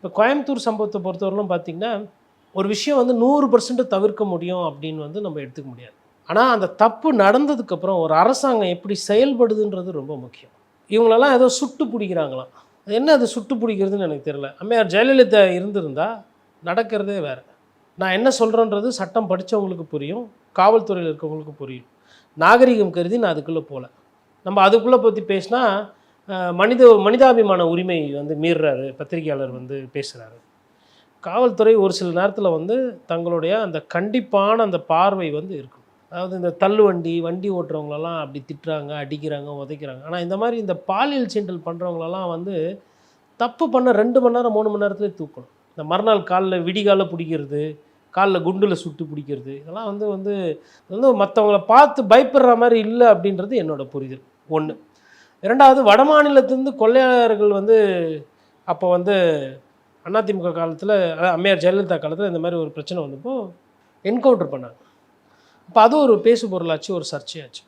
இப்போ கோயம்புத்தூர் சம்பவத்தை பொறுத்தவரையிலும் பார்த்திங்கன்னா, ஒரு விஷயம் வந்து 100% தவிர்க்க முடியும் அப்படின்னு வந்து நம்ம எடுத்துக்க முடியாது. ஆனால் அந்த தப்பு நடந்ததுக்கப்புறம் ஒரு அரசாங்கம் எப்படி செயல்படுதுன்றது ரொம்ப முக்கியம். இவங்களெல்லாம் ஏதோ சுட்டு பிடிக்கிறாங்களாம். என்ன அது சுட்டு பிடிக்கிறதுன்னு எனக்கு தெரியல. அம்மையார் ஜெயலலிதா இருந்திருந்தா நடக்கிறதே வேறு. நான் என்ன சொல்கிறேன்றது சட்டம் படித்தவங்களுக்கு புரியும், காவல்துறையில் இருக்கவங்களுக்கு புரியும். நாகரிகம் கருதி நான் அதுக்குள்ளே போகல. நம்ம அதுக்குள்ளே பற்றி பேசினா மனிதாபிமான உரிமை வந்து மீறுறாரு, பத்திரிகையாளர் வந்து பேசுகிறாரு. காவல்துறை ஒரு சில நேரத்தில் வந்து தங்களுடைய அந்த கண்டிப்பான அந்த பார்வை வந்து இருக்கும். அதாவது இந்த தள்ளுவண்டி, வண்டி ஓட்டுறவங்களெல்லாம் அப்படி திட்டுறாங்க, அடிக்கிறாங்க, உதைக்கிறாங்க. ஆனால் இந்த மாதிரி இந்த பாலியல் சீண்டல் பண்ணுறவங்களெல்லாம் வந்து தப்பு பண்ண 2 மணி நேரம் 3 மணி நேரத்துலேயே தூக்கணும். இந்த மறுநாள் காலைல விடிகால பிடிக்கிறது, காலைல குண்டில் சுட்டு பிடிக்கிறது, இதெல்லாம் வந்து வந்து வந்து மற்றவங்கள பார்த்து பயப்படுற மாதிரி இல்லை அப்படின்றது என்னோட புரிதல். 1. 2வது வடமாநிலத்திலேருந்து கொள்ளையர்கள் வந்து அப்போ வந்து அதிமுக காலத்தில், அம்மையார் ஜெயலலிதா காலத்தில் இந்த மாதிரி ஒரு பிரச்சனை வந்தப்போ என்கவுண்டர் பண்ணாங்க. அப்போ அது ஒரு பேசு பொருளாச்சு, ஒரு சர்ச்சையாச்சு.